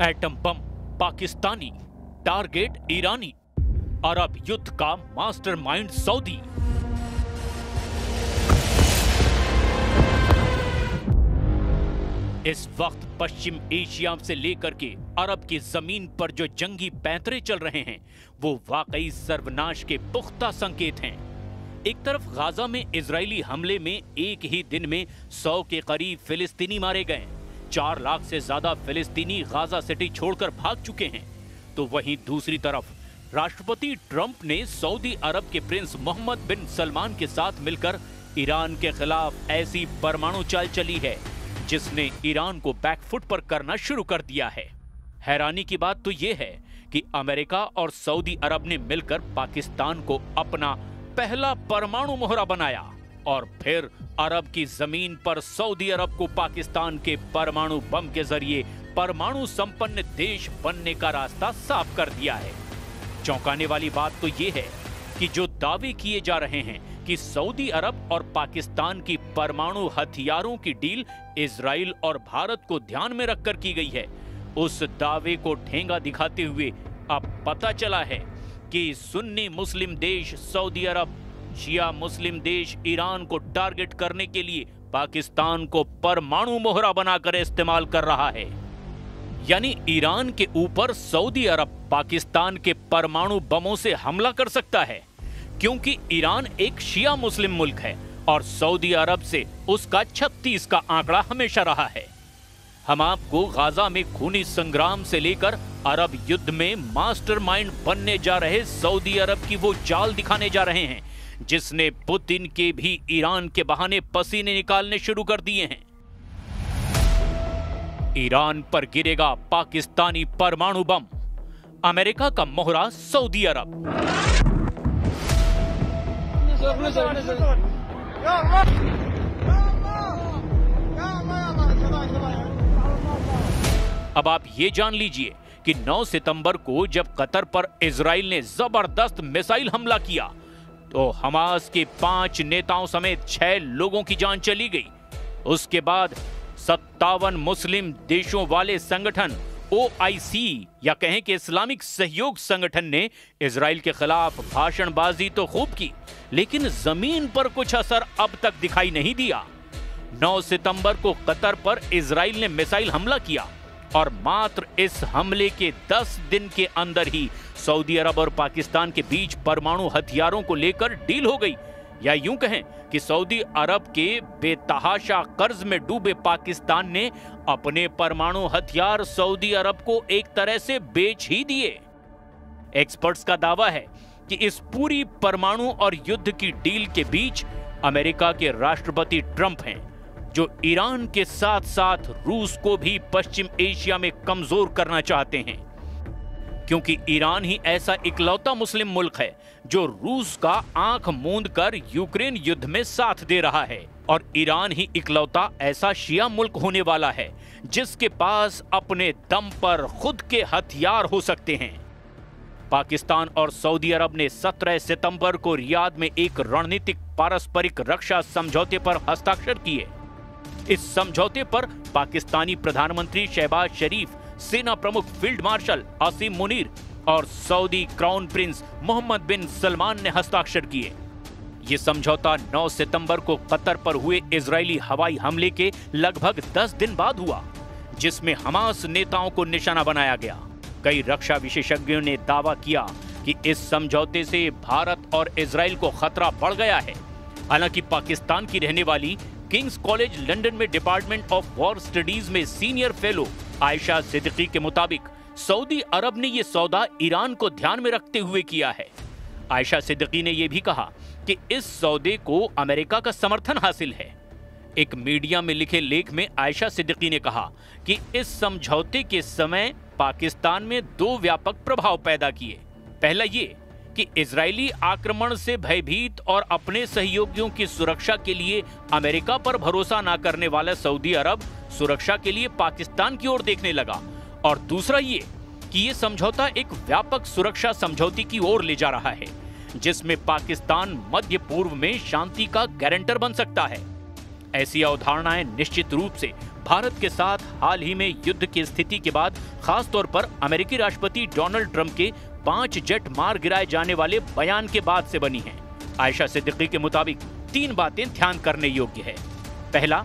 Atom bomb Pakistani, target ईरानी, अरब युद्ध का mastermind Saudi. इस वक्त पश्चिम एशिया से लेकर के अरब की जमीन पर जो जंगी पैंतरे चल रहे हैं वो वाकई सर्वनाश के पुख्ता संकेत हैं। एक तरफ गाजा में इजरायली हमले में एक ही दिन में 100 के करीब फिलिस्तीनी मारे गए, 4 लाख से ज्यादा फिलिस्तीनी गाजा सिटी छोड़कर भाग चुके हैं, तो वहीं दूसरी तरफ राष्ट्रपति ट्रंप ने सऊदी अरब के प्रिंस मोहम्मद बिन सलमान के साथ मिलकर ईरान के खिलाफ ऐसी परमाणु चाल चली है जिसने ईरान को बैकफुट पर करना शुरू कर दिया है। हैरानी की बात तो यह है कि अमेरिका और सऊदी अरब ने मिलकर पाकिस्तान को अपना पहला परमाणु मोहरा बनाया और फिर अरब की जमीन पर सऊदी अरब को पाकिस्तान के परमाणु बम के जरिए परमाणु संपन्न देश बनने का रास्ता साफ कर दिया है। चौंकाने वाली बात तो यह है कि जो दावे किए जा रहे हैं कि सऊदी अरब और पाकिस्तान की परमाणु हथियारों की डील इजराइल और भारत को ध्यान में रखकर की गई है, उस दावे को ठेंगा दिखाते हुए अब पता चला है कि सुन्नी मुस्लिम देश सऊदी अरब शिया मुस्लिम देश ईरान को टारगेट करने के लिए पाकिस्तान को परमाणु मोहरा बनाकर इस्तेमाल कर रहा है। यानी ईरान के ऊपर सऊदी अरब पाकिस्तान के परमाणु बमों से हमला कर सकता है, क्योंकि ईरान एक शिया मुस्लिम मुल्क है और सऊदी अरब से उसका 36 का आंकड़ा हमेशा रहा है। हम आपको गाजा में खूनी संग्राम से लेकर अरब युद्ध में मास्टरमाइंड बनने जा रहे सऊदी अरब की वो चाल दिखाने जा रहे हैं जिसने पुतिन के भी ईरान के बहाने पसीने निकालने शुरू कर दिए हैं। ईरान पर गिरेगा पाकिस्तानी परमाणु बम, अमेरिका का मोहरा सऊदी अरब। अब आप ये जान लीजिए कि 9 सितंबर को जब कतर पर इजराइल ने जबरदस्त मिसाइल हमला किया तो हमास के 5 नेताओं समेत 6 लोगों की जान चली गई। उसके बाद 57 मुस्लिम देशों वाले संगठन OIC या कहें कि इस्लामिक सहयोग संगठन ने इजराइल के खिलाफ भाषणबाजी तो खूब की, लेकिन जमीन पर कुछ असर अब तक दिखाई नहीं दिया। 9 सितंबर को कतर पर इजराइल ने मिसाइल हमला किया और मात्र इस हमले के 10 दिन के अंदर ही सऊदी अरब और पाकिस्तान के बीच परमाणु हथियारों को लेकर डील हो गई, या यूं कहें कि सऊदी अरब के बेतहाशा कर्ज में डूबे पाकिस्तान ने अपने परमाणु हथियार सऊदी अरब को एक तरह से बेच ही दिए। एक्सपर्ट्स का दावा है कि इस पूरी परमाणु और युद्ध की डील के बीच अमेरिका के राष्ट्रपति ट्रंप हैं, जो ईरान के साथ साथ रूस को भी पश्चिम एशिया में कमजोर करना चाहते हैं, क्योंकि ईरान ही ऐसा इकलौता मुस्लिम मुल्क है जो रूस का आंख मूंद कर यूक्रेन युद्ध में साथ दे रहा है, और ईरान ही इकलौता ऐसा शिया मुल्क होने वाला है जिसके पास अपने दम पर खुद के हथियार हो सकते हैं। पाकिस्तान और सऊदी अरब ने 17 सितंबर को रियाद में एक रणनीतिक पारस्परिक रक्षा समझौते पर हस्ताक्षर किए। इस समझौते पर पाकिस्तानी प्रधानमंत्री शहबाज शरीफ, सेना प्रमुख फील्ड मार्शल आसिम मुनीर और सऊदी क्राउन प्रिंस मोहम्मद बिन सलमान ने हस्ताक्षर किए। ये समझौता 9 सितंबर को कतर पर हुए इजरायली हवाई हमले के लगभग 10 दिन बाद हुआ, जिसमें हमास नेताओं को निशाना बनाया गया। कई रक्षा विशेषज्ञों ने दावा किया कि इस समझौते से भारत और इजरायल को खतरा बढ़ गया है। हालांकि पाकिस्तान की रहने वाली किंग्स कॉलेज लंदन में डिपार्टमेंट ऑफ वॉर स्टडीज में सीनियर फेलो आयशा सिद्दीकी के मुताबिक सऊदी अरब ने यह सौदा ईरान को ध्यान में रखते हुए किया है। आयशा सिद्दीकी ने यह भी कहा कि इस सौदे को अमेरिका का समर्थन हासिल है। एक मीडिया में लिखे लेख में आयशा सिद्दीकी ने कहा कि इस समझौते के समय पाकिस्तान में 2 व्यापक प्रभाव पैदा किए। पहला ये कि इजरायली आक्रमण से भयभीत और अपने सहयोगियों की सुरक्षा के लिए अमेरिका पर भरोसा न करने वाला सऊदी अरब सुरक्षा के लिए पाकिस्तान की ओर देखने लगा, और दूसरा ये कि ये समझौता एक व्यापक सुरक्षा समझौते की ओर ले जा रहा है जिसमें पाकिस्तान मध्य पूर्व में शांति का गारंटर बन सकता है। ऐसी अवधारणाएं निश्चित रूप से भारत के साथ हाल ही में युद्ध की स्थिति के बाद खास तौर पर अमेरिकी राष्ट्रपति डोनाल्ड ट्रंप के 5 जेट मार गिराए जाने वाले बयान के बाद से बनी है। आयशा सिद्दीकी के मुताबिक 3 बातें ध्यान करने योग्य है। पहला,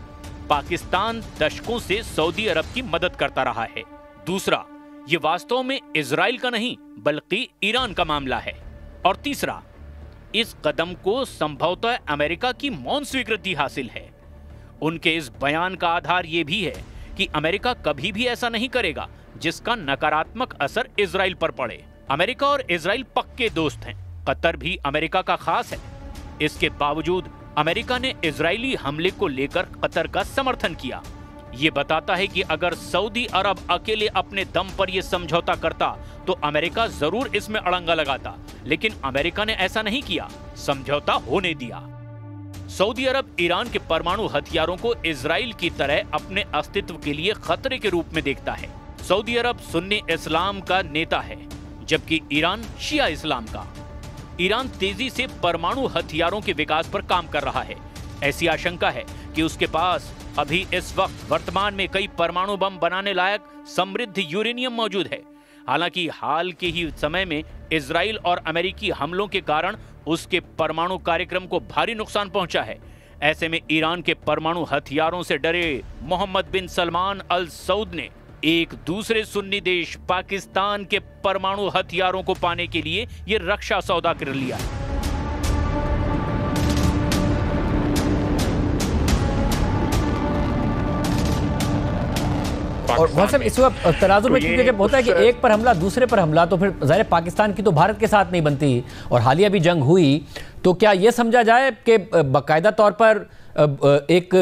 पाकिस्तान दशकों से सऊदी अरब की मदद करता रहा है। दूसरा, ये वास्तव में इजराइल का नहीं बल्कि ईरान का मामला है। और तीसरा, इस कदम को संभवतः अमेरिका की मौन स्वीकृति हासिल है। उनके इस बयान का आधार यह भी है कि अमेरिका कभी भी ऐसा नहीं करेगा जिसका नकारात्मक असर इजराइल पर पड़े। अमेरिका और इजराइल पक्के दोस्त हैं। कतर भी अमेरिका का खास है। इसके बावजूद अमेरिका ने इजरायली हमले को लेकर कतर का समर्थन किया। ये बताता है कि अगर सऊदी अरब अकेले अपने दम पर यह समझौता करता तो अमेरिका जरूर इसमें अड़ंगा लगाता, लेकिन अमेरिका ने ऐसा नहीं किया, समझौता होने दिया। सऊदी अरब ईरान के परमाणु हथियारों को इजराइल की तरह अपने अस्तित्व के लिए खतरे के रूप में देखता है। सऊदी अरब सुन्नी इस्लाम का नेता है, जबकि ईरान शिया इस्लाम का। ईरान तेजी से परमाणु हथियारों के विकास पर काम कर रहा है। ऐसी आशंका है कि उसके पास अभी इस वक्त वर्तमान में कई परमाणु बम बनाने लायक समृद्ध यूरेनियम मौजूद है। हालांकि हाल के ही समय में इजराइल और अमेरिकी हमलों के कारण उसके परमाणु कार्यक्रम को भारी नुकसान पहुंचा है। ऐसे में ईरान के परमाणु हथियारों से डरे मोहम्मद बिन सलमान अल सऊद ने एक दूसरे सुन्नी देश पाकिस्तान के परमाणु हथियारों को पाने के लिए ये रक्षा सौदा कर लिया है। और मतलब इस वक्त तराजू में क्योंकि जब होता है कि एक पर हमला दूसरे पर हमला, तो फिर ज़ाहिर पाकिस्तान की तो भारत के साथ नहीं बनती। और हालिया भी जंग हुई, तो क्या ये समझा जाए कि बाकायदा तौर पर एक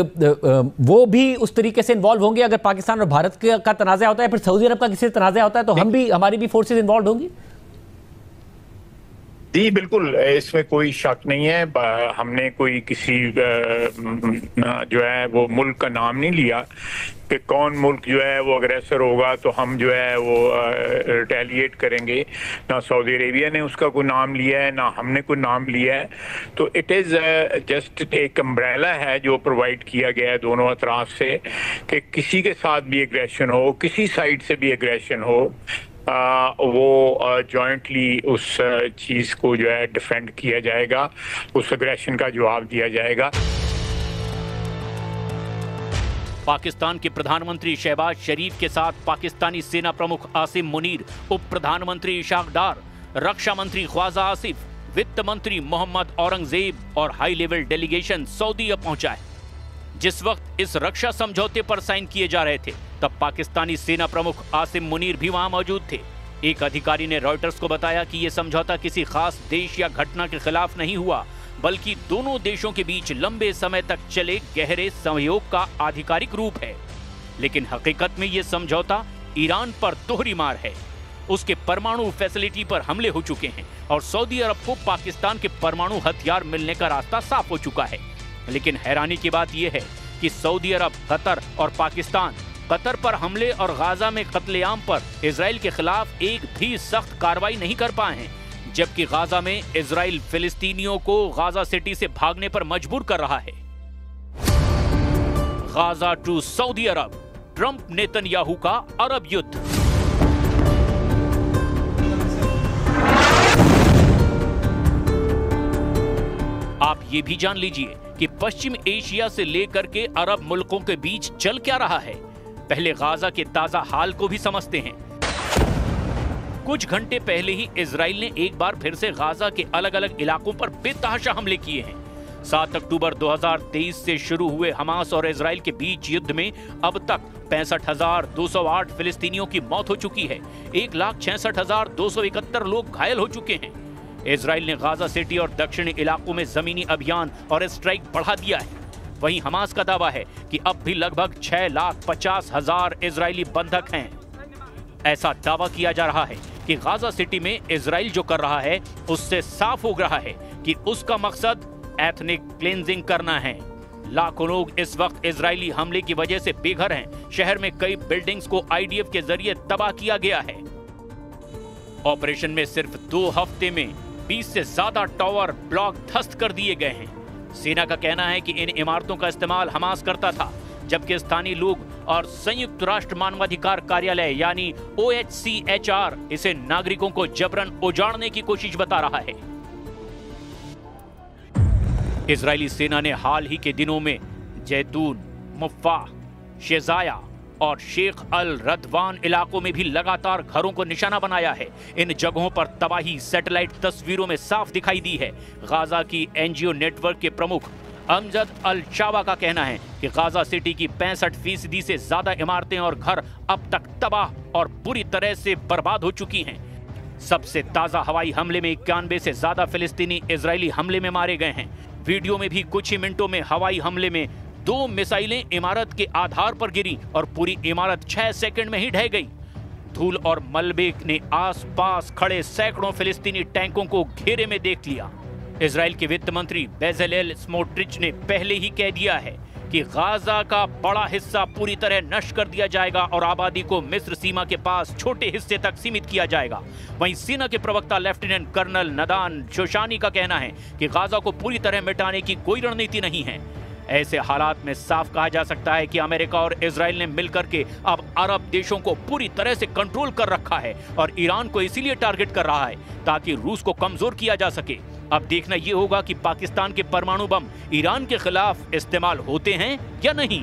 वो भी उस तरीके से इन्वॉल्व होंगे? अगर पाकिस्तान और भारत का तनाज़ा होता है, फिर सऊदी अरब का किसी से तनाज़ा होता है, तो हमारी भी फोर्सेज इन्वॉल्व होंगी? जी बिल्कुल, इसमें कोई शक नहीं है। हमने कोई किसी जो है वो मुल्क का नाम नहीं लिया कि कौन मुल्क जो है वो अग्रेसर होगा तो हम जो है वो रिटेलिएट करेंगे। ना सऊदी अरेबिया ने उसका कोई नाम लिया है, ना हमने कोई नाम लिया है। तो इट इज़ जस्ट एक अम्ब्रेला है जो प्रोवाइड किया गया है दोनों अतराफ से कि किसी के साथ भी एग्रेशन हो, किसी साइड से भी एग्रेशन हो, वो जॉइंटली उस चीज़ को जो है डिफेंड किया जाएगा, उस एग्रेशन का जवाब दिया जाएगा। पाकिस्तान के प्रधानमंत्री शहबाज शरीफ के साथ पाकिस्तानी सेना प्रमुख आसिम मुनीर, उप प्रधानमंत्री इशाक डार, रक्षा मंत्री ख्वाजा आसिफ, वित्त मंत्री मोहम्मद औरंगजेब और हाई लेवल डेलीगेशन सऊदी अरब पहुंचा है। जिस वक्त इस रक्षा समझौते पर साइन किए जा रहे थे, तब पाकिस्तानी सेना प्रमुख आसिम मुनीर भी वहां मौजूद थे। एक अधिकारी ने रॉयटर्स को बताया कि यह समझौता किसी खास देश या घटना के खिलाफ नहीं हुआ, बल्कि दोनों देशों के बीच लंबे समय तक चले गहरे सहयोग का आधिकारिक रूप है। लेकिन हकीकत में यह समझौता ईरान पर दोहरी मार है। उसके परमाणु फैसिलिटी पर हमले हो चुके हैं और सऊदी अरब को पाकिस्तान के परमाणु हथियार मिलने का रास्ता साफ हो चुका है। लेकिन हैरानी की बात यह है कि सऊदी अरब, कतर और पाकिस्तान कतर पर हमले और गाजा में कत्लेआम पर इजराइल के खिलाफ एक भी सख्त कार्रवाई नहीं कर पाए हैं, जबकि गाजा में इजराइल फिलिस्तीनियों को गाजा सिटी से भागने पर मजबूर कर रहा है। Gaza to Saudi Arab, Trump Netanyahu का अरब युद्ध। आप ये भी जान लीजिए कि पश्चिम एशिया से लेकर के अरब मुल्कों के बीच चल क्या रहा है। पहले गाजा के ताजा हाल को भी समझते हैं। कुछ घंटे पहले ही इजराइल ने एक बार फिर से गाजा के अलग अलग इलाकों पर बेतहाशा हमले किए हैं। 7 अक्टूबर 2023 से शुरू हुए हमास और इजराइल के बीच युद्ध में अब तक 65,208 फिलिस्तीनियों की मौत हो चुकी है। 1,66,271 लोग घायल हो चुके हैं। इजराइल ने गाजा सिटी और दक्षिणी इलाकों में जमीनी अभियान और स्ट्राइक बढ़ा दिया है। वहीं हमास का दावा है कि अब भी लगभग 6,50,000 इजरायली बंधक हैं। ऐसा दावा किया जा रहा है कि गाजा सिटी में इजराइल जो कर रहा है उससे साफ हो रहा है कि उसका मकसद एथनिक क्लींजिंग करना है। लाखों लोग इस वक्त इजरायली हमले की वजह से बेघर हैं। शहर में कई बिल्डिंग्स को आईडीएफ के जरिए तबाह किया गया है। ऑपरेशन में सिर्फ 2 हफ्ते में 20 से ज्यादा टावर ब्लॉक ध्वस्त कर दिए गए हैं। सेना का कहना है कि इन इमारतों का इस्तेमाल हमास करता था, जबकि स्थानीय लोग और संयुक्त राष्ट्र मानवाधिकार कार्यालय यानी OHCHR इसे नागरिकों को जबरन उजाड़ने की कोशिश बता रहा है। इजरायली सेना ने हाल ही के दिनों में जैतून, मुफ्फा, शेजाया और शेख अल रदवान इलाकों में भी लगातार घरों को निशाना बनाया है। इन जगहों पर तबाही सैटेलाइट तस्वीरों में साफ दिखाई दी है। गाजा की NGO नेटवर्क के प्रमुख अमजद अल चावा का कहना है कि गाजा सिटी की 65% से ज्यादा इमारतें और घर अब तक तबाह और बुरी तरह से बर्बाद हो चुकी हैं। सबसे ताजा हवाई हमले में 91 से ज्यादा फिलिस्तीनी इजरायली हमले में मारे गए हैं। वीडियो में भी कुछ ही मिनटों में हवाई हमले में 2 मिसाइलें इमारत के आधार पर गिरी और पूरी इमारत 6 सेकंड में ही ढह गई। धूल और मलबे ने आसपास खड़े सैकड़ों फिलिस्तीनी टैंकों को घेरे में देख लिया। इजराइल के वित्त मंत्री बेज़लेल स्मोट्रिच ने पहले ही कह दिया है कि गाजा का बड़ा हिस्सा पूरी तरह नष्ट कर दिया जाएगा और आबादी को मिस्र सीमा के पास छोटे हिस्से तक सीमित किया जाएगा। वहीं सेना के प्रवक्ता लेफ्टिनेंट कर्नल नदान शोशानी का कहना है कि गाजा को पूरी तरह मिटाने की कोई रणनीति नहीं है। ऐसे हालात में साफ कहा जा सकता है कि अमेरिका और इजराइल ने मिलकर के अब अरब देशों को पूरी तरह से कंट्रोल कर रखा है और ईरान को इसीलिए टारगेट कर रहा है ताकि रूस को कमजोर किया जा सके। अब देखना यह होगा कि पाकिस्तान के परमाणु बम ईरान के खिलाफ इस्तेमाल होते हैं या नहीं।